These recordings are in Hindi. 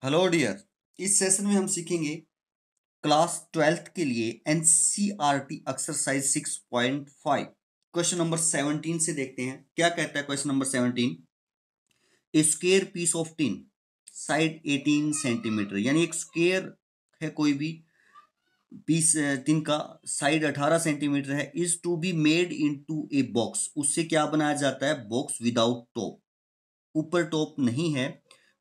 Hello dear. इस सेशन में हम सीखेंगे क्लास 12th के लिए एनसीईआरटी एक्सरसाइज 6.5 क्वेश्चन नंबर 17 से देखते हैं क्या कहता है। Question number 17, a square piece of tin side 18 centimetre, यानी एक स्क्वायर है कोई भी पीस टिन का, साइड 18 सेंटीमीटर है, is to be made into a box. उससे क्या बनाया जाता है? बॉक्स विदाउट टॉप, ऊपर टॉप नहीं है।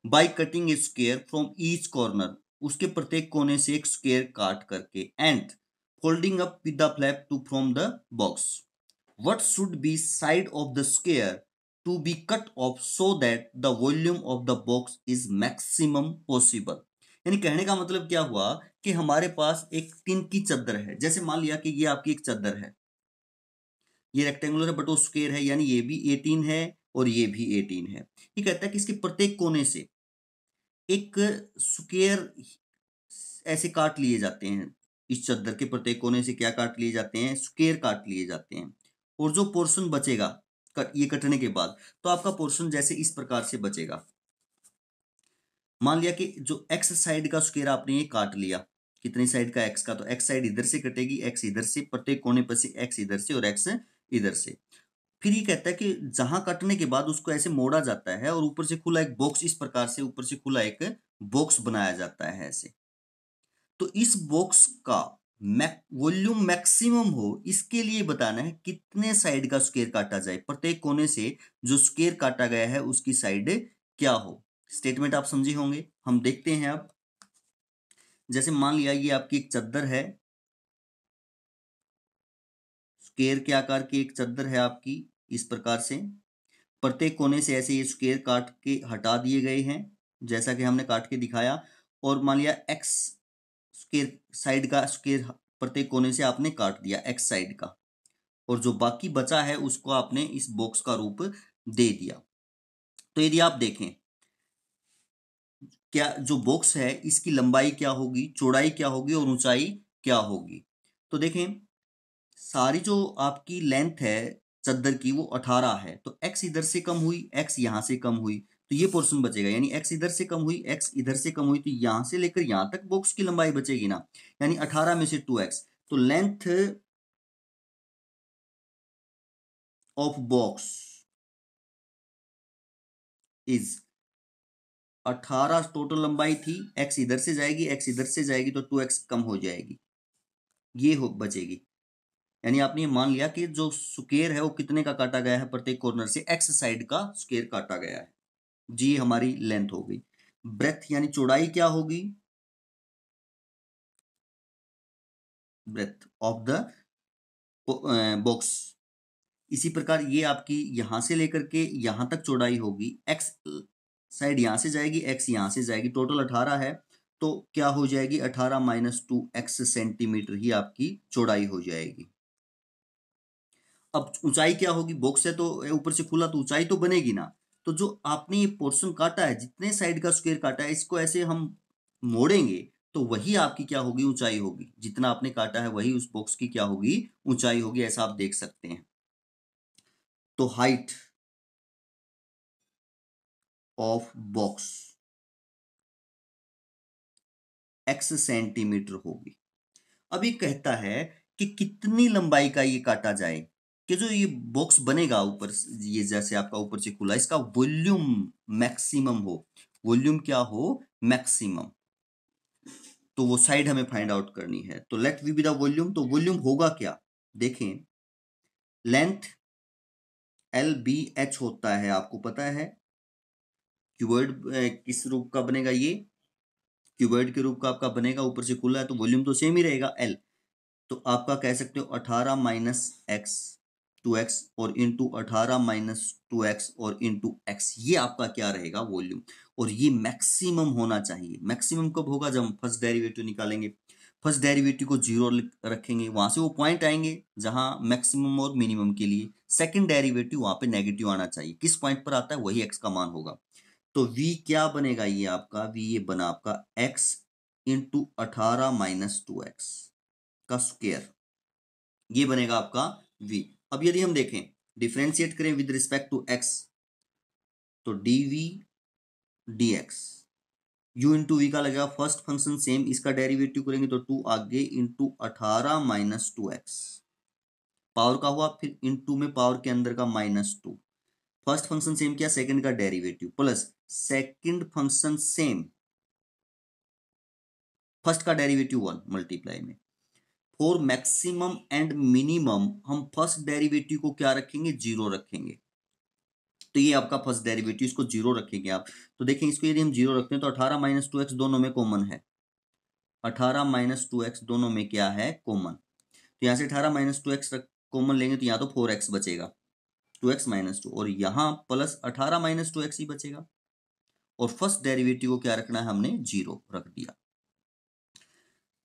By cutting a square from each corner, उसके प्रत्येक कोने से एक स्क्वायर काट करके, and folding up with the flap to from the box. What should be side of the square to be cut off so that the volume of the box is maximum possible. यानी कहने का मतलब क्या हुआ कि हमारे पास एक टिन की चादर है। जैसे मान लिया कि ये आपकी एक चादर है, ये रेक्टेंगुलर है बट वो स्क्वायर है, यानी ये भी 18 है और ये भी 18 है। ये कहता है कि इसके प्रत्येक कोने से एक स्क्वायर ऐसे काट लिए जाते हैं। इस चादर के प्रत्येक कोने से क्या काट लिए जाते हैं? स्क्वायर काट लिए जाते हैं। और जो पोर्शन बचेगा ये कटने के बाद, तो आपका पोर्शन जैसे इस प्रकार से बचेगा। मान लिया कि जो एक्स साइड का स्क्वायर आपने ये काट लिया, कितनी साइड का? एक्स का, तो एक्स साइड इधर से कटेगी, एक्स इधर से, प्रत्येक कोने पर से एक्स इधर से और एक्स इधर से। फिर ये कहता है कि जहां कटने के बाद उसको ऐसे मोड़ा जाता है और ऊपर से खुला एक बॉक्स, इस प्रकार से ऊपर से खुला एक बॉक्स बनाया जाता है ऐसे। तो इस बॉक्स का वॉल्यूम मैक्सिमम हो, इसके लिए बताना है कितने साइड का स्क्वायर काटा जाए। प्रत्येक कोने से जो स्क्वायर काटा गया है उसकी साइड क्या हो। स्टेटमेंट आप समझे होंगे, हम देखते हैं अब। जैसे मान लिया ये आपकी एक चादर है, स्क्वायर के आकार की एक चादर है आपकी, इस प्रकार से प्रत्येक कोने से ऐसे ये स्क्वायर काट के हटा दिए गए हैं जैसा कि हमने काट के दिखाया। और मान लिया एक्स स्क्वायर साइड का स्क्वायर प्रत्येक कोने से आपने काट दिया एक्स साइड का, और जो बाकी बचा है उसको आपने इस बॉक्स का रूप दे दिया। तो यदि आप देखें, क्या जो बॉक्स है इसकी लंबाई क्या होगी, चौड़ाई क्या होगी और ऊंचाई क्या होगी। तो देखें, सारी जो आपकी लेंथ है चद्दर की वो 18 है, तो x इधर से कम हुई, x यहां से कम हुई, तो ये पोर्शन बचेगा। यानी x इधर से कम हुई, x इधर से कम हुई, तो यहां से लेकर यहां तक बॉक्स की लंबाई बचेगी ना। यानी 18 में से 2x, तो length of box is 18। Total लंबाई थी, x इधर से जाएगी, x इधर से जाएगी, तो 2x कम हो जाएगी, ये हो बचेगी। यानी आपने मान लिया कि जो स्क्वायर है वो कितने का काटा गया है? प्रत्येक कॉर्नर से x साइड का स्क्वायर काटा गया है। जी हमारी लेंथ हो गई। ब्रेथ यानी चौड़ाई क्या होगी? Breadth of the box. इसी प्रकार ये आपकी यहां से लेकर के यहां तक चौड़ाई होगी, एक्स साइड यहां से जाएगी, एक्स यहां से जाएगी, टोटल 18 है, तो क्या हो जाएगी? 18 माइनस 2x सेंटीमीटर ही आपकी चौड़ाई हो जाएगी। अब ऊंचाई क्या होगी? बॉक्स है तो ऊपर से खुला, तो ऊंचाई तो बनेगी ना। तो जो आपने ये पोर्शन काटा है, जितने साइड का स्क्वायर काटा है, इसको ऐसे हम मोड़ेंगे तो वही आपकी क्या होगी? ऊंचाई होगी। जितना आपने काटा है वही उस बॉक्स की क्या होगी? ऊंचाई होगी। ऐसा आप देख सकते हैं। तो height of box x centimetre होगी। अब ये कहता है कि कितनी लंबाई का ये काटा जाए, कि जो ये बॉक्स बनेगा ऊपर, ये जैसे आपका ऊपर से खुला, इसका वॉल्यूम मैक्सिमम हो। वॉल्यूम क्या हो? मैक्सिमम। तो वो साइड हमें फाइंड आउट करनी है। तो let V be the volume. तो वॉल्यूम होगा क्या? देखें, लेंथ एल बी एच होता है, आपको पता है। क्यूबॉइड किस रूप का बनेगा? ये क्यूबॉइड के रूप का आपका बनेगा, ऊपर से खुला है, तो वॉल्यूम तो सेम ही रहेगा एल। तो आपका कह सकते हो 18 माइनस एक्स, 2x, और इंटू 18 माइनस 2x और इंटू एक्स, ये आपका क्या रहेगा? वॉल्यूम। और ये मैक्सिमम होना चाहिए। मैक्सिमम कब होगा? जब हम फर्स्ट डेरिवेटिव निकालेंगे। फर्स्ट डेरिवेटिव को जीरो रखेंगे, वहां से वो पॉइंट आएंगे जहां मैक्सिमम और मिनिमम के लिए। सेकंड डेरिवेटिव वहां पे नेगेटिव आना चाहिए। किस पॉइंट पर आता है वही x का मान होगा। तो v क्या बनेगा? ये आपका v ये बना आपका x इंटू 18 माइनस 2x का स्क्वायर, ये बनेगा आपका v। अब यदि हम देखें, डिफ्रेंशिएट करें विद रिस्पेक्ट टू x, तो dv dx u into V का लगेगा फर्स्ट फंक्शन सेम, इसका डेरिवेटिव करेंगे तो 2 आगे इंटू 18 माइनस 2x पावर का हुआ, फिर इंटू में पावर के अंदर का -2। फर्स्ट फंक्शन सेम किया, सेकंड का derivative plus second function same, first का डेरिवेटिव 1 मल्टीप्लाई में। फॉर मैक्सिमम एंड मिनिमम हम फर्स्ट डेरिवेटिव को क्या रखेंगे, 0 रखेंगे। तो ये आपका फर्स्ट डेरिवेटिव, इसको 0 रखेंगे आप। तो देखें इसको यदि हम 0 रखते हैं तो 18 माइनस 2x दोनों में कॉमन है, 18 माइनस 2x दोनों में क्या है, कॉमन। तो यहां से 18 माइनस 2x कॉमन लेंगे तो यहाँ तो 4x बचेगा, 2x माइनस 2, और यहाँ प्लस 18 माइनस 2x ही बचेगा। और फर्स्ट डेरिवेटिव को क्या रखना है, हमने 0 रख दिया।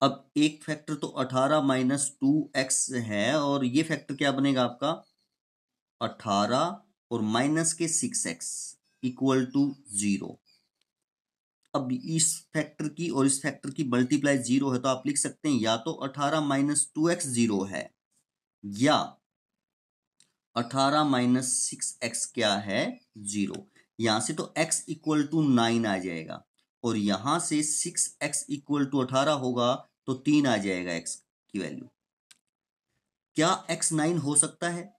अब एक फैक्टर तो 18 माइनस 2x है, और ये फैक्टर क्या बनेगा आपका 18 और माइनस के 6x इक्वल टू 0। अब इस फैक्टर की और इस फैक्टर की मल्टीप्लाई 0 है, तो आप लिख सकते हैं या तो 18 माइनस 2x 0 है, या 18 माइनस 6x क्या है, 0। यहां से तो x इक्वल टू 9 आ जाएगा, और यहां से 6x इक्वल टू 18 होगा तो 3 आ जाएगा x की वैल्यू। क्या x 9 हो सकता है,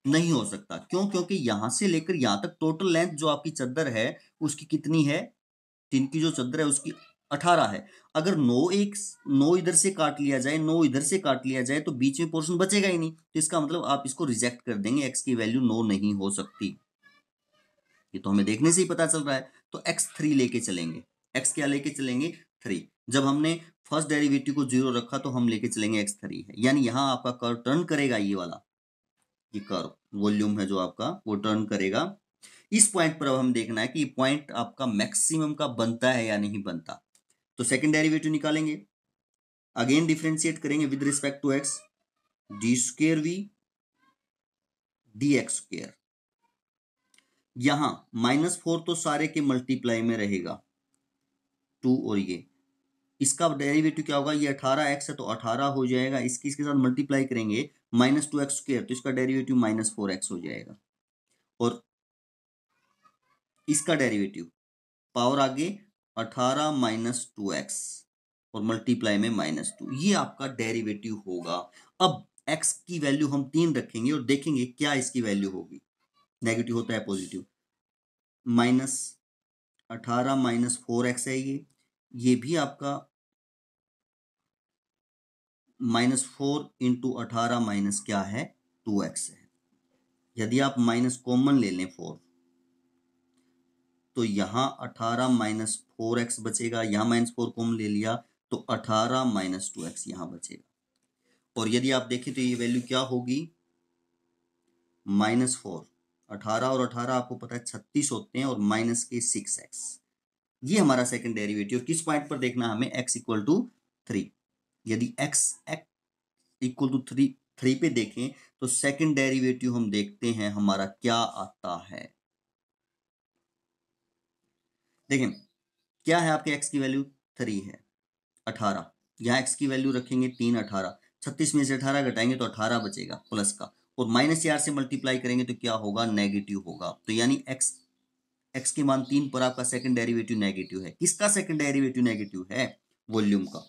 नहीं हो सकता। क्यों, क्योंकि यहां से लेकर यहां तक टोटल लेंथ जो आपकी चद्दर है उसकी कितनी है, टिन की जो चद्दर है उसकी 18 है। अगर 9 इधर से काट लिया जाए, 9 इधर से काट लिया जाए तो बीच में पोर्शन बचेगा ही नहीं, तो इसका मतलब आप इसको रिजेक्ट कर देंगे, x की वैल्यू 9 नहीं हो सकती। ये तो हमें देखने से ही पता चल रहा है। तो x 3 लेके चलेंगे, x क्या लेके चलेंगे, 3। जब हमने फर्स्ट डेरिवेटिव को 0 रखा तो हम लेके चलेंगे x 3 है, यानी यहां आपका कर्व टर्न करेगा, ये वाला ये कर्व वॉल्यूम है जो आपका वो टर्न करेगा। इस पॉइंट पर अब हम देखना है कि पॉइंट आपका मैक्सिमम का बनता है या नहीं बनता। तो सेकंड डेरिवेटिव निकालेंगे, अगेन डिफरेंशिएट करेंगे with respect to x, d square V d x square. यहां -4 तो सारे के मल्टीप्लाई में रहेगा 2, और ये इसका डेरिवेटिव क्या होगा, ये 18x है तो 18 हो जाएगा, इसके साथ मल्टीप्लाई करेंगे -2x स्क्वेयर, तो इसका डेरिवेटिव -4x हो जाएगा। और इसका डेरिवेटिव पावर आगे 18 माइनस 2x और मल्टीप्लाई में -2, ये आपका डेरिवेटिव होगा। अब x की वैल्यू हम 3 रखेंगे और देखेंगे क्या इसकी वैल्यू होगी। नेगेटिव होता है पॉजिटिव, -18 माइनस 4x है, ये भी आपका -4 इंटू 18 माइनस क्या है, 2x है। यदि आप माइनस कॉमन ले लें 4, तो यहां 18 माइनस 4x बचेगा, यहां -4 कॉमन ले लिया तो 18 माइनस 2x यहां बचेगा। और यदि आप देखें तो ये वैल्यू क्या होगी, -4, 18 और 18 आपको पता है 36 होते हैं, और माइनस के 6x, ये हमारा सेकंड डेरिवेटिव। किस पॉइंट पर देखना हमें, x इक्वल टू 3। यदि x इक्वल टू 3 पे देखें तो सेकंड डेरिवेटिव हम देखते हैं हमारा क्या आता है। देखें क्या है, आपके x की वैल्यू 3 है, 18, यहाँ x की वैल्यू रखेंगे 3, 18, 36 में से 18 घटाएंगे तो 18 बचेगा प्लस का, और -4 से मल्टीप्लाई करेंगे तो क्या होगा, नेगेटिव होगा। तो यानी x के मान 3 पर आपका सेकंड डेरिवेटिव नेगेटिव है। किसका सेकंड डेरिवेटिव नेगेटिव है, वॉल्यूम का।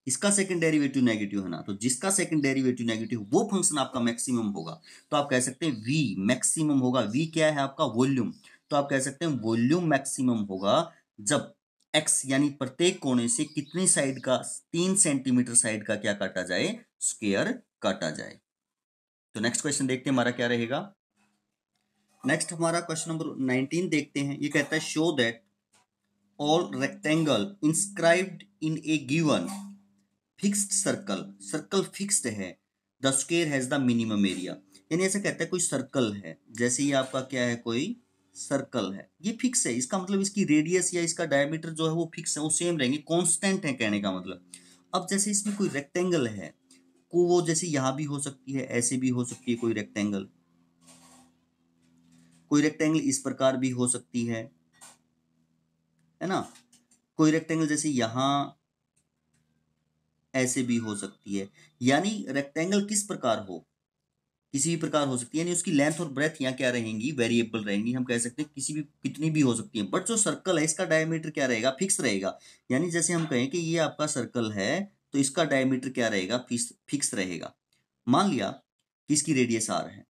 इसका सेकंड डेरिवेटिव नेगेटिव है ना, तो जिसका सेकंड डेरिवेटिव नेगेटिव वो फंक्शन आपका मैक्सिमम होगा। तो आप कह सकते हैं v मैक्सिमम होगा। v क्या है आपका, वॉल्यूम। तो आप कह सकते हैं वॉल्यूम मैक्सिमम होगा जब x यानी प्रत्येक कोने से कितनी साइड का, 3 सेंटीमीटर साइड का क्या काटा जाए, स्क्वायर काटा जाए। तो नेक्स्ट क्वेश्चन देखते हैं हमारा क्या रहेगा। नेक्स्ट हमारा क्वेश्चन नंबर 19 देखते हैं। ये कहता है show that all rectangle inscribed in a given fixed circle fixed है, the square has the minimum area. यानी ऐसा कहता है कोई सर्कल है, जैसे ये आपका क्या है, कोई सर्कल है, ये फिक्स है, इसका मतलब इसकी रेडियस या इसका डायमीटर जो है वो फिक्स है, वो सेम रहेंगे, कांस्टेंट है कहने का मतलब। अब जैसे इसमें कोई रेक्टेंगल है, को वो जैसे यहां भी हो सकती है, ऐसे भी हो सकती है, कोई रेक्टेंगल इस प्रकार भी हो सकती है ना। कोई रेक्टेंगल जैसे यहां ऐसे भी हो सकती है। यानी रेक्टेंगल किस प्रकार हो, किसी भी प्रकार हो सकती है, यानी उसकी लेंथ और ब्रेथ यहाँ क्या रहेंगी, वेरिएबल रहेंगी, हम कह सकते हैं किसी भी कितनी भी हो सकती है। बट जो सर्कल है इसका डायमीटर क्या रहेगा, फिक्स रहेगा। यानी जैसे हम कहें कि ये आपका सर्कल है तो इसका डायमीटर क्या रहेगा, फिक्स रहेगा। मान लिया कि इसकी रेडियस आर है,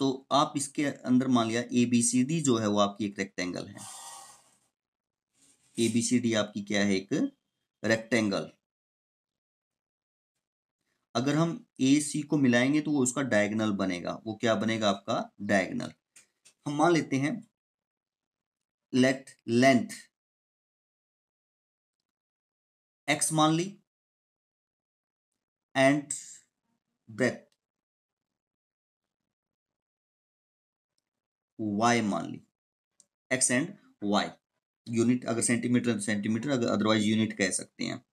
तो आप इसके अंदर मान लिया ABCD जो है वो आपकी एक रेक्टेंगल है। ABCD आपकी क्या है, एक रेक्टेंगल। अगर हम AC को मिलाएंगे तो वो उसका डायगोनल बनेगा। वो क्या बनेगा, आपका डायगोनल। हम मान लेते हैं लेट लेंथ x मान ली एंड ब्रेथ y मान ली, x एंड y। यूनिट अगर सेंटीमीटर तो सेंटीमीटर, अगर अदरवाइज यूनिट कह सकते हैं।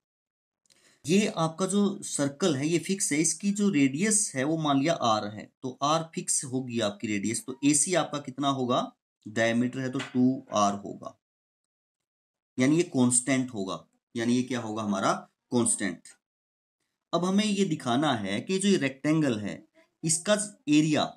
ये आपका जो सर्कल है ये फिक्स है, इसकी जो रेडियस है वो मान लिया r है, तो r फिक्स होगी आपकी रेडियस। तो AC आपका कितना होगा, डायमीटर है तो 2r होगा, यानी ये कांस्टेंट होगा, यानी ये क्या होगा हमारा कांस्टेंट। अब हमें ये दिखाना है कि जो ये रेक्टेंगल है इसका एरिया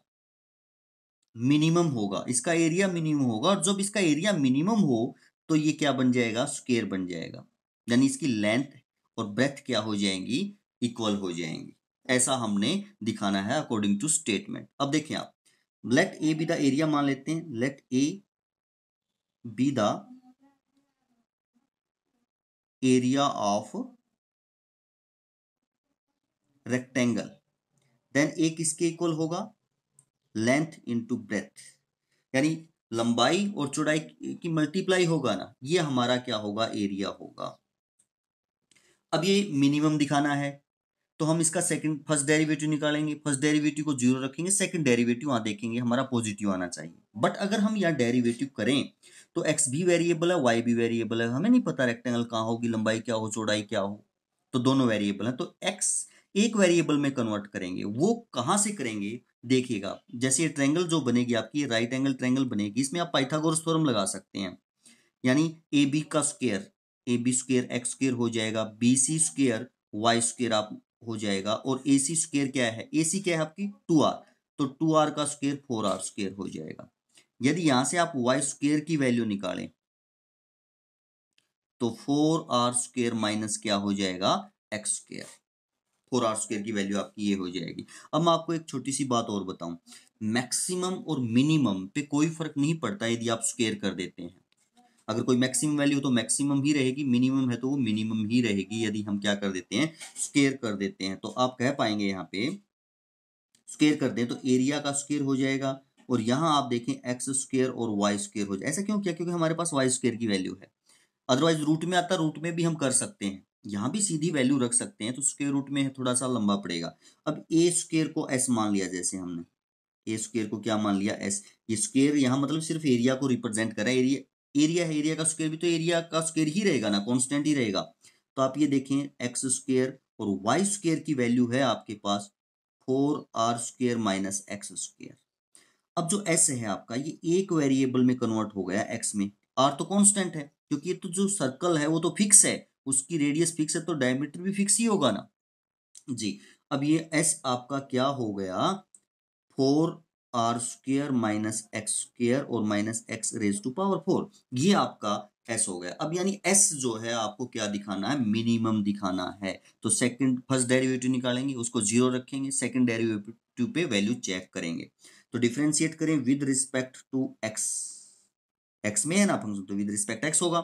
मिनिमम होगा, इसका एरिया मिनिमम होगा, और जब इसका एरिया मिनिमम हो तो ये क्या बन जाएगा, स्क्वायर बन जाएगा। यानी इसकी लेंथ और ब्रेथ क्या हो जाएंगी, इक्वल हो जाएंगी। ऐसा हमने दिखाना है अकॉर्डिंग टू स्टेटमेंट। अब देखें आप, let A be the area मान लेते हैं, let A be the area of rectangle, then A किसके इक्वल होगा, लेंथ इंटू ब्रेथ, यानी लंबाई और चौड़ाई की मल्टीप्लाई होगा ना, ये हमारा क्या होगा, एरिया होगा। अब ये मिनिमम दिखाना है तो हम इसका सेकंड फर्स्ट डेरिवेटिव निकालेंगे, फर्स्ट डेरिवेटिव को जीरो रखेंगे, सेकंड डेरिवेटिव वहां देखेंगे हमारा पॉजिटिव आना चाहिए। बट अगर हम यहाँ डेरिवेटिव करें तो x भी वेरिएबल है, y भी वेरिएबल है, हमें नहीं पता रेक्टेंगल कहाँ होगी, लंबाई क्या हो, चौड़ाई क्या हो, तो दोनों वेरिएबल है, तो x एक वेरिएबल में कन्वर्ट करेंगे। वो कहाँ से करेंगे, देखिएगा, जैसे ये ट्रायंगल जो बनेगी आपकी, राइट एंगल ट्रायंगल बनेगी, इसमें आप पाइथागोरस थ्योरम लगा सकते हैं। यानी AB का square, AB square x square हो जाएगा, BC स्क्वायर y स्क्वायर आप हो जाएगा, और AC स्क्वायर क्या है, AC क्या है आपकी 2r, तो 2r का स्क्वायर 4r स्क्वायर हो जाएगा। यदि यहां से आप y स्क्वायर की वैल्यू निकालें तो 4r स्क्वायर माइनस क्या हो जाएगा, x स्क्वायर, 4r स्क्वायर की वैल्यू आपकी ये हो जाएगी। अब मैं आपको एक छोटी सी बात और बताऊं, मैक्सिमम और मिनिमम पे कोई फर्क नहीं पड़ता यदि आप स्क्वायर कर देते हैं। अगर कोई मैक्सिमम वैल्यू तो मैक्सिमम ही रहेगी, मिनिमम है तो वो मिनिमम ही रहेगी, यदि हम क्या कर देते हैं, स्क्वायर कर देते हैं। तो आप कह पाएंगे यहाँ पे स्क्वायर कर दें तो एरिया का स्क्वायर हो जाएगा, और यहाँ आप देखें एक्स स्क्वायर और वाई स्क्वायर हो जाए। ऐसा क्यों किया, क्योंकि हमारे पास वाई स्क्वायर की वैल्यू है। अदरवाइज रूट में आता, रूट में भी हम कर सकते हैं, यहाँ भी सीधी वैल्यू रख सकते हैं, तो स्क्वायर रूट में थोड़ा सा लंबा पड़ेगा। अब ए स्क्वायर को एस मान लिया, जैसे हमने ए स्क्वायर को क्या मान लिया, एस। ये स्क्वायर यहाँ मतलब सिर्फ एरिया को रिप्रेजेंट कर रहा है, एरिया है, एरिया का स्क्वायर भी तो एरिया का स्क्वायर ही रहेगा ना, कांस्टेंट ही रहेगा। तो आप ये देखें एक्स स्क्वायर और वाई स्क्वायर की वैल्यू है आपके पास 4r square minus x square. अब जो s है आपका, ये एक वेरिएबल में कन्वर्ट हो गया x में, r तो कांस्टेंट है, क्योंकि ये तो जो सर्कल है वो तो फिक्स है, उसकी रेडियस फिक्स है, तो डायमीटर भी फिक्स ही होगा ना जी। अब ये s आपका क्या हो गया, 4r square minus x square और minus x raise to power 4, ये आपका s हो गया। अब यानी s जो है आपको क्या दिखाना है, मिनिमम दिखाना है। तो सेकंड फर्स्ट डेरिवेटिव निकालेंगे, उसको जीरो रखेंगे, सेकंड डेरिवेटिव पे वैल्यू चेक करेंगे। तो डिफरेंशिएट करें with respect to x, x में है ना फंक्शन, तो विद रिस्पेक्ट x होगा।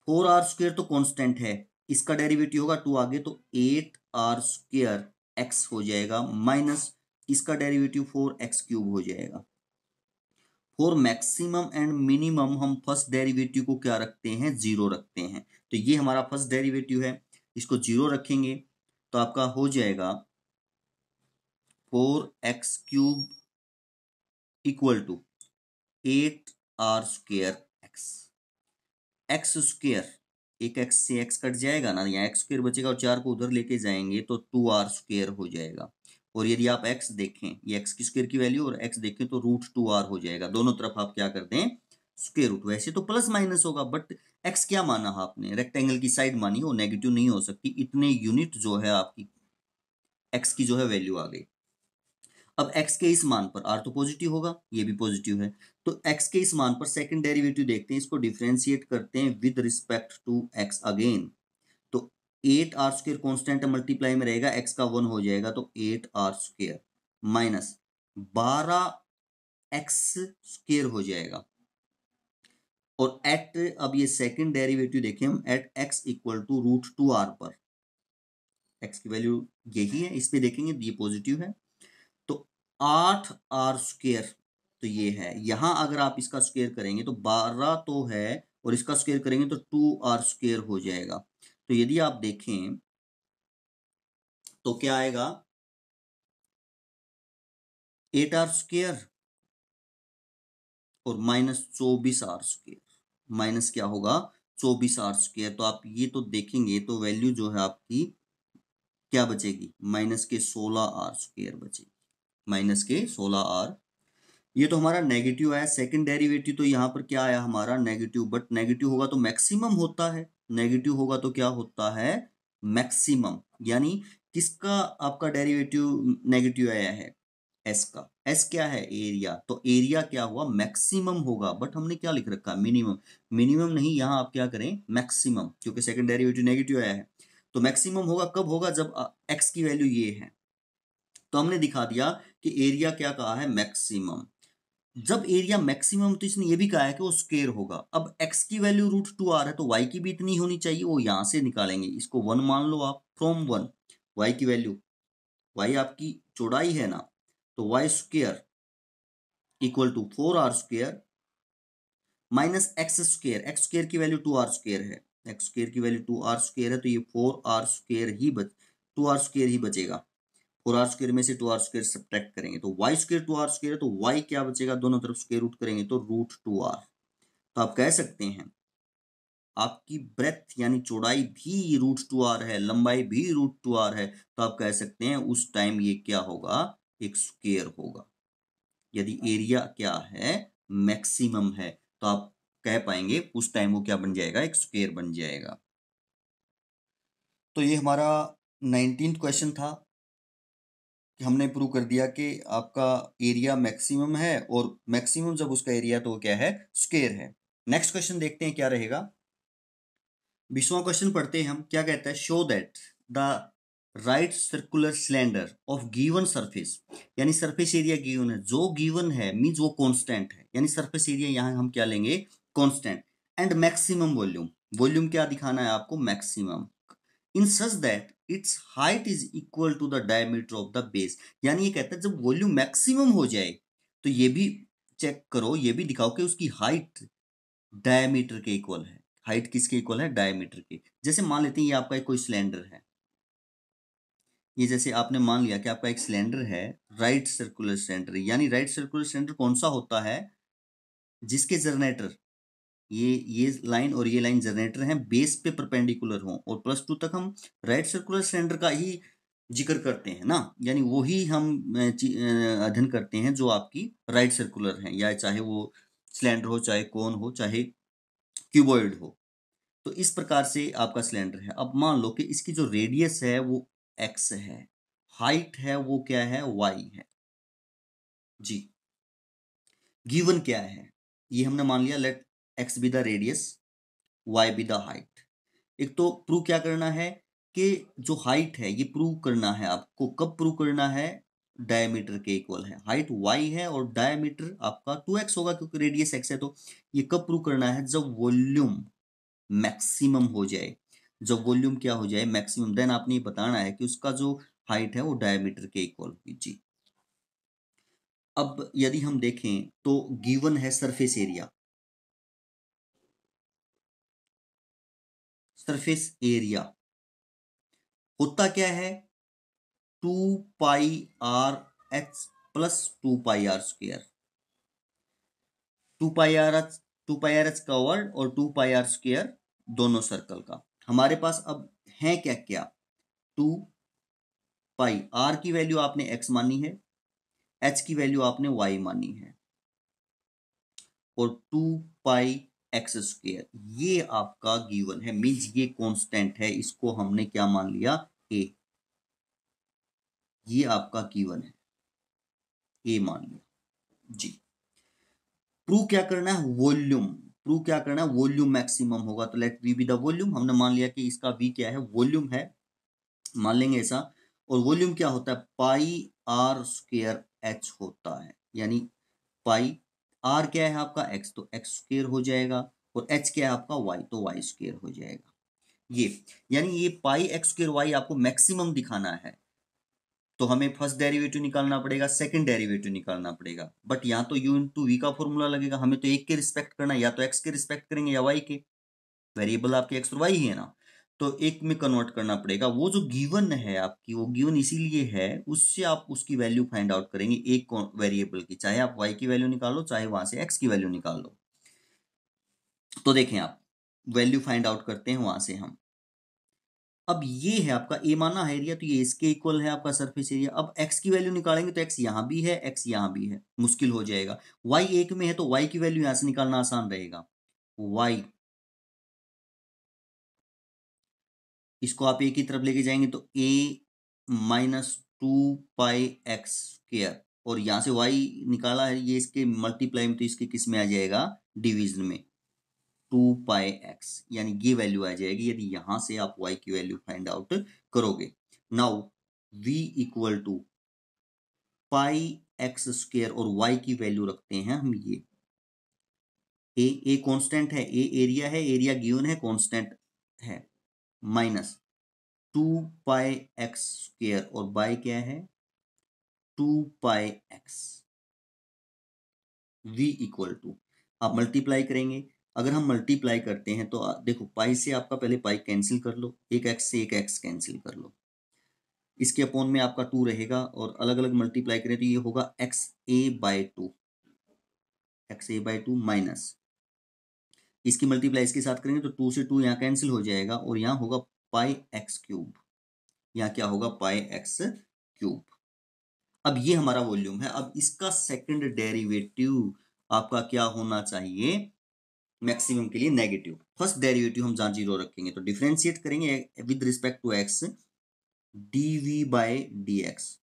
4r स्क्वायर तो कांस्टेंट है, इसका डेरिवेटिव होगा 2 आगे, तो 8r स्क्वायर x हो जाएगा, माइनस इसका डेरिवेटिव 4x क्यूब हो जाएगा। फॉर मैक्सिमम एंड मिनिमम हम फर्स्ट डेरिवेटिव को क्या रखते हैं, जीरो रखते हैं। तो ये हमारा फर्स्ट डेरिवेटिव है, इसको जीरो रखेंगे तो आपका हो जाएगा 4x cube equal to 8r square x। X square, एक x से x कट जाएगा ना, यहाँ x स्क्वायर बचेगा, और 4 को उधर लेके जाएंगे तो 2r स्क्वायर हो जाएगा। और यदि आप x देखें, ये x की स्क्वायर की वैल्यू, और x देखें तो रूट 2r हो जाएगा। दोनों तरफ आप क्या कर दें, स्क्वायर रूट। वैसे तो प्लस माइनस होगा, बट x क्या माना आपने, रेक्टेंगल की साइड मानी, वो नेगेटिव नहीं हो सकती, इतने यूनिट जो है आपकी x की जो है वैल्यू आ गई। अब x के इस मान पर r तो पॉजिटिव होगा, ये भी पॉजिटिव है, तो x के इस मान पर सेकंड डेरिवेटिव देखते हैं, इसको डिफरेंशिएट करते हैं with respect to x again. तो 8r² कॉन्स्टेंट मल्टीप्लाई में रहेगा, x का 1 हो जाएगा, तो 8r² माइनस 12x² हो जाएगा। और एट, अब ये सेकंड डेरिवेटिव देखें हम, eight x equal to √2r पर, x की वैल्यू यही है, इस पे देखेंगे ये पॉजिटिव है, तो 8r², तो ये है, यहां अगर आप इसका स्क्वायर करेंगे तो 12 तो है, और इसका स्क्वायर करेंगे तो 2r² हो जाएगा। तो यदि आप देखें तो क्या आएगा, 8r² और माइनस 24r², माइनस क्या होगा 24r², तो आप ये तो देखेंगे तो वैल्यू जो है आपकी क्या बचेगी, माइनस के 16r² बचेगी, माइनस के 16r। ये तो हमारा नेगेटिव आया, सेकंड डेरिवेटिव तो यहाँ पर क्या आया हमारा नेगेटिव, बट नेगेटिव होगा तो मैक्सिमम होता है, नेगेटिव होगा तो क्या होता है मैक्सिमम, यानी किसका आपका डेरिवेटिव नेगेटिव आया है, एस का। एस क्या है एरिया, तो एरिया क्या हुआ मैक्सिमम होगा, बट हमने क्या लिख रखा मिनिमम, मिनिमम नहीं, यहाँ आप क्या करें मैक्सिमम, क्योंकि सेकंड डेरिवेटिव नेगेटिव आया है, तो मैक्सिमम होगा कब होगा जब एक्स की वैल्यू ये है, तो हमने दिखा दिया कि एरिया क्या कहा है मैक्सिमम। जब एरिया मैक्सिमम, तो इसने ये भी कहा है कि वो स्क्वायर होगा। अब x की वैल्यू √2r है, तो y की भी इतनी होनी चाहिए, वो यहां से निकालेंगे, इसको 1 मान लो आप, फ्रॉम 1 y की वैल्यू, y आपकी चौड़ाई है ना, तो y² equal to 4r² minus x² की वैल्यू 2r² है, x² की वैल्यू 2r² है, तो ये 2r² ही बचेगा, 4r² में से 2r² सब्ट्रैक्ट करेंगे तो y² 2r² है, तो y क्या बचेगा, दोनों तरफ स्क्वायर रूट करेंगे तो √2r। तो आप कह सकते हैं आपकी ब्रेथ यानी चौड़ाई भी √2r है, लंबाई भी √2r है, तो आप कह सकते हैं उस टाइम ये क्या होगा एक स्क्वायर होगा। यदि एरिया क्या है मैक्सिमम है, तो आप कह पाएंगे उस टाइम वो क्या बन जाएगा एक स्क्वायर बन जाएगा। तो ये हमारा 19th क्वेश्चन था कि हमने प्रूव कर दिया कि आपका एरिया मैक्सिमम है, और मैक्सिमम जब उसका एरिया तो वो क्या है स्क्वायर है। नेक्स्ट क्वेश्चन देखते हैं क्या रहेगा। 20वां क्वेश्चन पढ़ते हैं हम, क्या कहता है, show that the right circular cylinder of given surface, यानी सरफेस एरिया गिवन है, जो गिवन है मींस वो कांस्टेंट है, यानी सरफेस एरिया यहां हम क्या लेंगे constant, and maximum volume, volume क्या दिखाना है आपको maximum, in such that its height is equal to the diameter of the base. यानी ये कहता है जब वॉल्यूम मैक्सिमम हो जाए तो ये भी चेक करो, ये भी दिखाओ कि उसकी हाइट डायमीटर के इक्वल है। हाइट किसके इक्वल है डायमीटर के। जैसे मान लेते हैं ये आपका एक कोई सिलेंडर है, ये जैसे आपने मान लिया कि आपका एक सिलेंडर है, राइट सर्कुलर सिलेंडर, यानी राइट सर्कुलर सिलेंडर कौन सा होता है जिसके जनरेटर ये लाइन और ये लाइन जनरेटर हैं, बेस पे परपेंडिकुलर हो, और +2 तक हम राइट सर्कुलर सिलेंडर का ही जिक्र करते हैं ना, यानी वो ही हम अध्ययन करते हैं जो आपकी राइट सर्कुलर है, या चाहे वो सिलेंडर हो, चाहे कोन हो, चाहे क्यूबॉइड हो। तो इस प्रकार से आपका सिलेंडर है। अब मान लो कि इसकी जो रेडियस है वो x है, हाइट है वो क्या है y है जी। गिवन क्या है ये हमने मान लिया, let x be the radius, y be the height. एक तो प्रूव क्या करना है कि जो हाइट है ये प्रूव करना है आपको, कब प्रूव करना है डायमीटर के इक्वल है, हाइट y है और डायमीटर आपका 2x होगा क्योंकि रेडियस x है। तो ये कब प्रूव करना है जब वॉल्यूम मैक्सिमम हो जाए, जब वॉल्यूम क्या हो जाए मैक्सिमम, देन आपने ये बताना है कि उसका जो हाइट है वो डायमीटर के इक्वल होगी जी। अब यदि हम देखें तो गिवन है सरफेस एरिया, सरफेस एरिया होता क्या है 2πr(h) + 2πr², 2πr(h) कवर्ड और 2πr² दोनों सर्कल का। हमारे पास अब है क्या क्या, 2π, r की वैल्यू आपने x मानी है, h की वैल्यू आपने y मानी है, और 2πx², ये आपका गिवन है, मींस ये कांस्टेंट है, इसको हमने क्या मान लिया a, ये आपका गिवन है। ए मान लिया जी। प्रूव क्या करना है, वॉल्यूम। प्रूव क्या करना है, वॉल्यूम मैक्सिमम होगा, तो let V be the volume. हमने मान लिया कि इसका वी क्या है, वॉल्यूम है, मान लेंगे ऐसा। और वॉल्यूम क्या होता है, पाई आर स्क्वायर एच होता है, यानी पाई आर क्या है आपका एक्स, तो एक्स स्क्वायर हो जाएगा, और एच क्या है आपका वाई, तो वाई स्क्वायर हो जाएगा। ये यानी ये पाई एक्स स्क्वायर वाई आपको मैक्सिमम दिखाना है, तो हमें फर्स्ट डेरिवेटिव निकालना पड़ेगा, सेकंड डेरिवेटिव निकालना पड़ेगा। बट यहाँ तो यू इंटू वी का फॉर्मूला लगेगा, हमें तो एक के रिस्पेक्ट करना है, या तो एक्स के रिस्पेक्ट करेंगे या वाई के, वेरिएबल आपके एक्स और वाई ही है ना, तो एक में कन्वर्ट करना पड़ेगा। वो जो गिवन है आपकी, वो गिवन इसीलिए है, उससे आप उसकी वैल्यू फाइंड आउट करेंगे एक वेरिएबल की, चाहे आप वाई की वैल्यू निकालो, चाहे वहां से एक्स की वैल्यू निकाल लो। तो देखें आप, वैल्यू फाइंड आउट करते हैं वहां से हम। अब ये है आपका ए माना है एरिया, तो ये इसके इक्वल है आपका सरफेस एरिया। अब एक्स की वैल्यू निकालेंगे तो एक्स यहां भी है, एक्स यहां भी है, मुश्किल हो जाएगा। वाई एक में है तो वाई की वैल्यू यहां से निकालना आसान रहेगा। वाई, इसको आप ए की तरफ लेके जाएंगे तो ए माइनस 2 पाई एक्स स्क्वायर, और यहां से वाई निकाला है, ये इसके मल्टीप्लाई में, तो इसके किस में आ जाएगा, डिवीजन में, 2 पाई एक्स, यानी ये वैल्यू आ जाएगी यदि यहां से आप y की वैल्यू फाइंड आउट करोगे। Now v equal to pi x square, और y की वैल्यू रखते हैं हम ये, ए कांस्टेंट है, ए एरिया है, एरिया गिवन है, कांस्टेंट है, माइनस 2 पाई एक्स स्क्वायर, और बाय क्या है, 2 pi x. v equal to, आप मल्टीप्लाई करेंगे, अगर हम मल्टीप्लाई करते हैं तो देखो पाई से आपका पहले पाई कैंसिल कर लो, एक एक्स से एक एक्स कैंसिल कर लो, इसके अपॉन में आपका 2 रहेगा, और अलग अलग मल्टीप्लाई करें तो ये होगा x A by two minus, इसकी मल्टीप्लाई इसके साथ करेंगे तो 2 से 2 यहाँ कैंसिल हो जाएगा, और यहाँ होगा पाई एक्स क्यूब, यहाँ क्या होगा, पाई एक्स क्यूब। अब ये हमारा वॉल्यूम है। अब इसका सेकंड डेरिवेटिव आपका क्या होना चाहिए, मैक्सिमम के लिए नेगेटिव। फर्स्ट डेरिवेटिव हम जहां जीरो रखेंगे तो डिफरेंशिएट करेंगे with respect to x, d v by d x.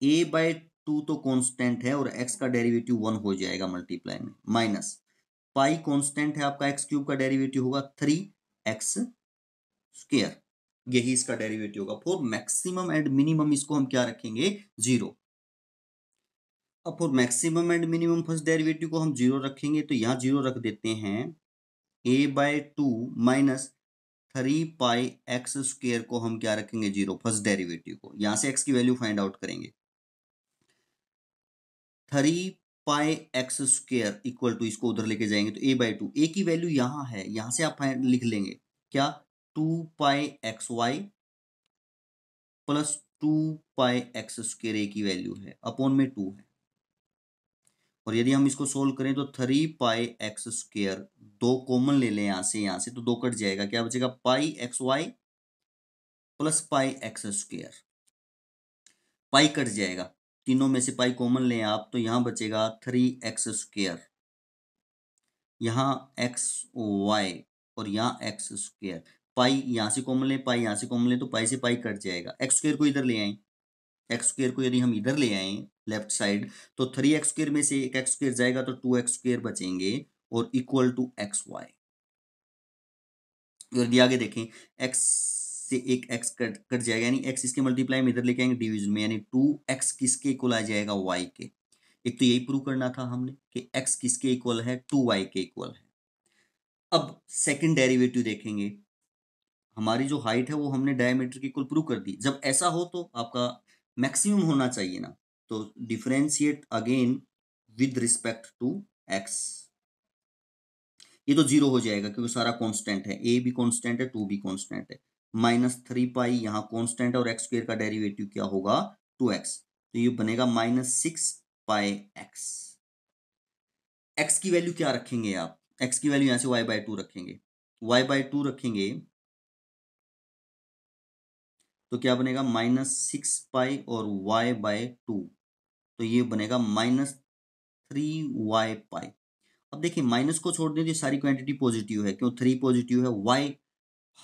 A by 2 तो कांस्टेंट है, और एक्स का डेरिवेटिव 1 हो जाएगा मल्टीप्लाई में, माइनस पाई कांस्टेंट है आपका, एक्स क्यूब का डेरिवेटिव होगा 3x स्क्वायर, यही इसका डेरिवेटिव होगा। फॉर मैक्सिमम एंड मिनिमम इसको हम क्या रखेंगे, जीरो। अब for maximum and minimum first derivative को हम जीरो रखेंगे, तो यहाँ जीरो रख देते हैं, A by two minus 3 pi x square को हम क्या रखेंगे, जीरो, फर्स्ट डेरिवेटिव को। यहां से एक्स की वैल्यू फाइंड आउट करेंगे, 3 pi x square equal to, इसको उधर लेके जाएंगे तो ए बाई टू, ए की वैल्यू यहाँ है, यहां से आप लिख लेंगे क्या, 2 pi x y plus 2 pi x square, ए की वैल्यू है, अपॉन में 2 है। और यदि हम इसको सोल्व करें तो 3 पाई एक्स स्क्वायर, दो कॉमन ले लें यहां से तो दो कट जाएगा, क्या बचेगा, pi x y plus pi x square, pi cut जाएगा, तीनों में से पाई कॉमन लें आप, तो यहां बचेगा 3x स्क्वायर, यहाँ एक्स वाई, और यहाँ एक्स स्क्वायर, पाई यहाँ से कॉमन ले, पाई यहाँ से कॉमन ले, तो पाई से पाई कट जाएगा, एक्स स्क्वायर को इधर ले आए, एक्स स्क्वायर को यदि हम इधर ले आए लेफ्ट साइड, तो 3x स्क्वायर में से एक एक्स स्क्वायर जाएगा तो 2x स्क्वायर बचेंगे, और इक्वल टू एक्स वाई। यदि आगे देखें, एक्स से एक एक्स कट जाएगा, यानी एक्स इसके मल्टीप्लाई में इधर लेके आएंगे डिवीजन में, यानी 2x किसके इक्वल आ जाएगा, y के। एक तो यही प्रूव करना था हमने कि x किसके इक्वल है, 2y के इक्वल है। अब सेकंड डेरिवेटिव देखेंगे, हमारी जो हाइट है वो हमने डायमीटर की इक्वल प्रूव कर दी। जब ऐसा हो तो आपका मैक्सिमम होना चाहिए ना, तो differentiate again with respect to x, ये तो जीरो हो जाएगा क्योंकि सारा कांस्टेंट है, a भी कांस्टेंट है, 2 भी कांस्टेंट है, माइनस 3 पाई यहाँ कांस्टेंट है, और एक्स स्क्वायर का डेरिवेटिव क्या होगा, 2x, तो ये बनेगा -6 पाई एक्स। एक्स की वैल्यू क्या रखेंगे आप, एक्स की वैल्यू यहां से y बाई टू रखेंगे, y बाई टू रखेंगे तो क्या बनेगा, -6 पाई और y बाय टू, तो ये बनेगा -3y पाई। अब देखिए माइनस को छोड़ दीजिए, सारी क्वांटिटी पॉजिटिव है, क्यों, 3 पॉजिटिव है, y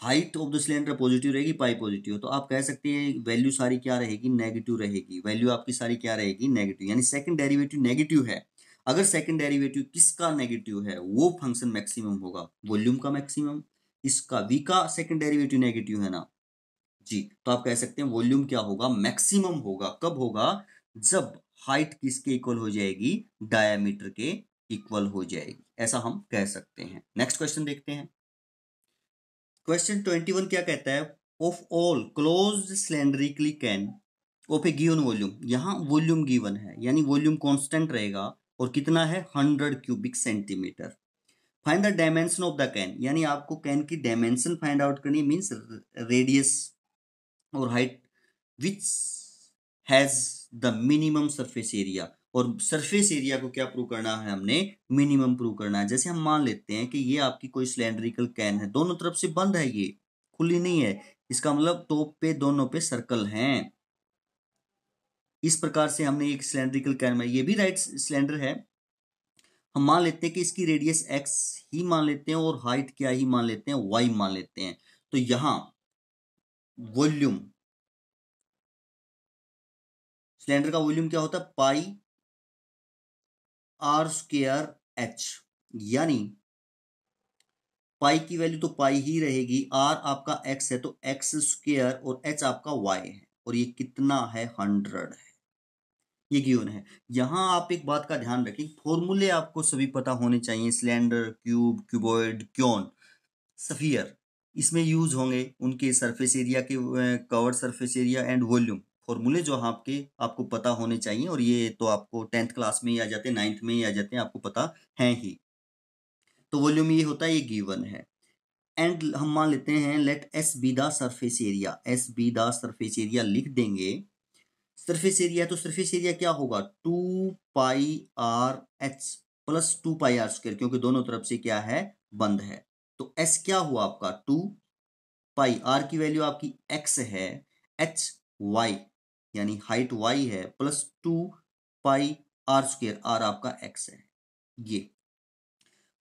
height of the cylinder positive रहेगी, पाई पॉजिटिव, तो आप कह सकते हैं वैल्यू सारी क्या रहेगी, नेगेटिव रहेगी, वैल्यू आपकी सारी क्या रहेगी, नेगेटिव, यानी सेकंड डेरिवेटिव नेगेटिव है। अगर सेकंड डेरिवेटिव किसका नेगेटिव है, वो फंक्शन मैक्सिमम होगा, वॉल्यूम का मैक्सिमम, इसका v का सेकंड डेरिवेटिव नेगेटिव है ना जी, तो आप कह सकते हैं वॉल्यूम क्या होगा, मैक्सिमम होगा। कब होगा, जब हाइट किसके इक्वल हो जाएगी, डायामीटर के इक्वल हो जाएगी, ऐसा हम कह सकते हैं। नेक्स्ट क्वेश्चन देखते हैं। क्वेश्चन 21 क्या कहता है, of all closed cylindrically can of A given volume, यहाँ वॉल्यूम गिवन है यानी वॉल्यूम कांस्टेंट रहेगा और कितना है 100 cubic centimetre. Find the dimension of the can, यानी आपको कैन की डायमेंशन फाइंड आउट करनी, मींस रेडियस और height which has the minimum surface area, और सरफेस एरिया को क्या प्रूव करना है, हमने मिनिमम प्रूव करना है। जैसे हम मान लेते हैं कि ये आपकी कोई सिलेंड्रिकल कैन है, दोनों तरफ से बंद है, ये खुली नहीं है, इसका मतलब टॉप पे दोनों पे सर्कल हैं। इस प्रकार से हमने एक सिलेंड्रिकल कैन में, ये भी राइट सिलेंडर है, हम मान लेते हैं कि इसकी रेडियस एक्स ही मान लेते हैं और हाइट क्या ही मान लेते हैं, वाई मान लेते हैं। तो यहां वॉल्यूम, सिलेंडर का वॉल्यूम क्या होता है, पाई आर स्क्वायर एच, यानी पाई की वैल्यू तो पाई ही रहेगी, आर आपका एक्स है तो एक्स स्क्वायर और एच आपका वाई है, और ये कितना है 100 है, ये गिवन है। यहां आप एक बात का ध्यान रखें, फॉर्मूले आपको सभी पता होने चाहिए, सिलेंडर, क्यूब, क्यूबॉइड, क्योन, स्फीयर, इसमें यूज होंगे उनके सरफेस एरिया के, curved surface area and volume, फॉर्मूले जो आपको पता होने चाहिए, और ये तो आपको 10th क्लास में ही आ जाते हैं, 9th में ही आ जाते हैं, आपको पता है ही। तो वॉल्यूम ये होता है, ये गिवन है। एंड हम मान लेते हैं let S be the surface area, S be the surface area लिख देंगे। सरफेस एरिया, तो सरफेस एरिया क्या होगा, 2πr/h प्लस 2πr², क्योंकि दोनों तरफ से क्या है, बंद है। तो एस क्या हुआ आपका 2π, आर की वैल्यू आपकी एक्स है, एच वाई यानी हाइट वाई है, प्लस 2πr², आर आपका एक्स है। ये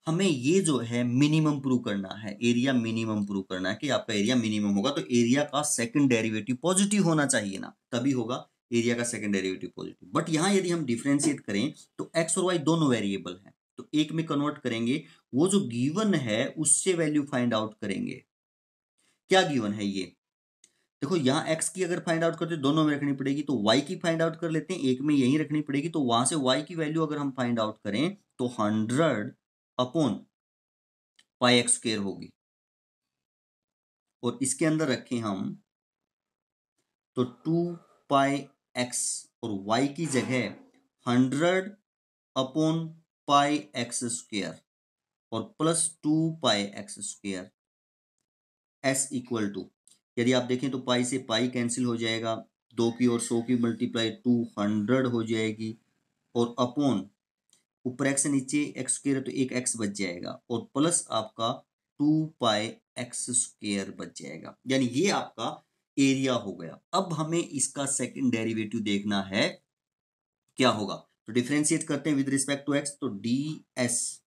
हमें ये जो है मिनिमम प्रूव करना है, एरिया मिनिमम प्रूव करना है कि आपका एरिया मिनिमम होगा, तो एरिया का सेकंड डेरिवेटिव पॉजिटिव होना चाहिए ना, तभी होगा एरिया का सेकंड डेरिवेटिव पॉजिटिव। बट यहां यदि हम डिफरेंशिएट करें तो एक्स और वाई दोनों वेरिएबल हैं, तो एक में कन्वर्ट करेंगे, वो जो गिवन है उससे वैल्यू फाइंड आउट करेंगे। क्या गिवन है ये, देखो यहाँ एक्स की अगर फाइंड आउट करते दोनों में रखनी पड़ेगी, तो वाई की फाइंड आउट कर लेते हैं, एक में यही रखनी पड़ेगी, तो वहां से वाई की वैल्यू अगर हम फाइंड आउट करें तो 100/πx² होगी, और इसके अंदर रखें हम तो 2πx, और y की जगह 100/πx² और plus 2πx², s equal to, यदि आप देखें तो पाई से पाई कैंसिल हो जाएगा, 2 की और 100 की मल्टीप्लाई 200 हो जाएगी, और अपॉन ऊपर एक्स नीचे x² तो एक x बच जाएगा, और प्लस आपका 2πx² बच जाएगा, यानी ये आपका एरिया हो गया। अब हमें इसका सेकंड डेरिवेटिव देखना है क्या होगा, तो डिफरेंशिएट करते हैं विद रिस्पेक्ट टू एक्स, तो ds/dx,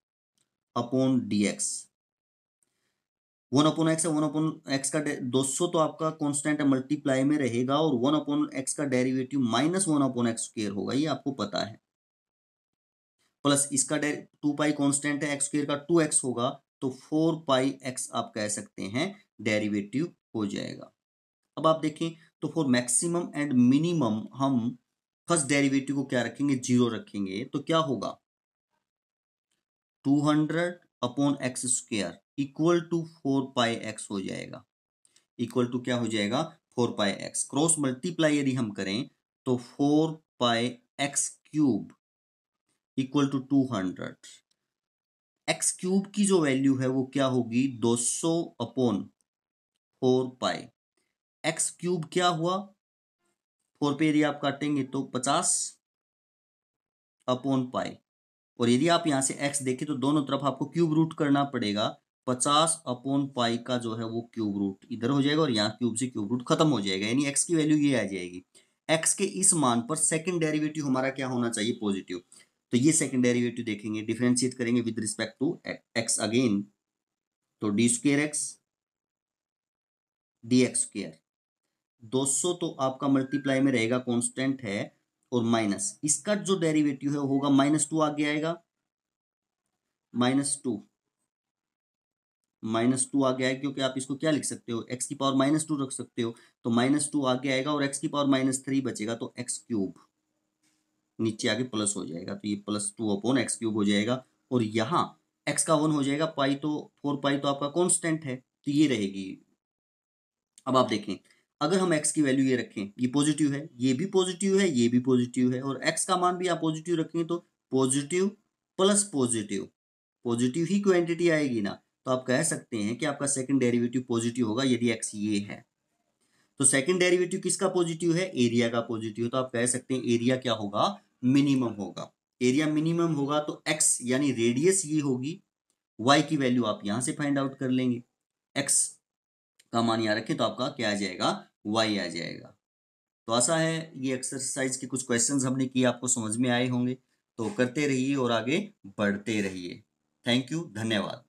1/x है, 1/x का 200 तो आपका कांस्टेंट है, मल्टीप्लाई में रहेगा, और 1/x का डेरिवेटिव -1/x² होगा, ये आपको पता है, प्लस इसका 2π कांस्टेंट है, x² का 2x होगा, तो 4πx आप कह सकते हैं डेरिवेटिव हो जाएगा। अब आप देखें तो फॉर मैक्सिमम एंड मिनिमम हम फर्स्ट डेरिवेटिव को क्या रखेंगे, 0 रखेंगे, तो क्या होगा 200/x² इक्वल टू 4πx हो जाएगा, इक्वल टू क्या हो जाएगा 4πx, क्रॉस मल्टीप्लाई यदि हम करें तो 4πx³ इक्वल टू 200, x³ की जो वैल्यू है वो क्या होगी 200/4π, x³ क्या हुआ, 4 पे यदि आप काटेंगे तो 50/π, और यदि आप यहां से x देखें तो दोनों तरफ आपको क्यूब रूट करना पड़ेगा, 50/π का जो है वो क्यूब रूट इधर हो जाएगा, और यहाँ क्यूब से क्यूब रूट खत्म हो जाएगा, यानी x की वैल्यू ये आ जाएगी। x के इस मान पर सेकंड डेरिवेटिव हमारा क्या होना चाहिए, पॉजिटिव, तो ये सेकंड डेरिवेटिव देखेंगे, डिफरेंशिएट करेंगे with respect to x again, तो d² x dx²। 200 तो आपका मल्टीप्लाई में रहेगा, कांस्टेंट है, और माइनस इसका जो डेरिवेटिव है होगा -2 आगे आएगा, -2 आगे आएगा, क्योंकि आप इसको क्या लिख सकते हो, x की पावर -2 रख सकते हो, तो -2 आगे आएगा और x की पावर -3 बचेगा, तो x³ नीचे आके प्लस हो जाएगा, तो ये +2/x³ हो जाएगा। और यहाँ x का 1 हो जाएगा, पाई तो 4 पाई तो आपका कांस्टेंट है, तो ये रहेगी। अब आप देखें, अगर हम x की वैल्यू ये रखें, ये पॉजिटिव है, ये भी पॉजिटिव है, ये भी पॉजिटिव है, और x का मान भी आप पॉजिटिव रखेंगे, तो पॉजिटिव प्लस पॉजिटिव, पॉजिटिव ही क्वांटिटी आएगी ना, तो आप कह सकते हैं कि आपका सेकंड डेरिवेटिव पॉजिटिव होगा यदि x ये है। तो सेकंड डेरिवेटिव किसका पॉजिटिव है, एरिया का पॉजिटिव, तो आप कह सकते हैं एरिया क्या होगा, मिनिमम होगा। एरिया मिनिमम होगा तो x यानी रेडियस ये होगी, y की वैल्यू आप यहां से फाइंड आउट कर लेंगे, x का मान यहाँ रखें तो आपका क्या आ जाएगा, y आ जाएगा। तो आशा है ये एक्सरसाइज के कुछ क्वेश्चंस हमने किए आपको समझ में आए होंगे, तो करते रहिए और आगे बढ़ते रहिए। थैंक यू, धन्यवाद।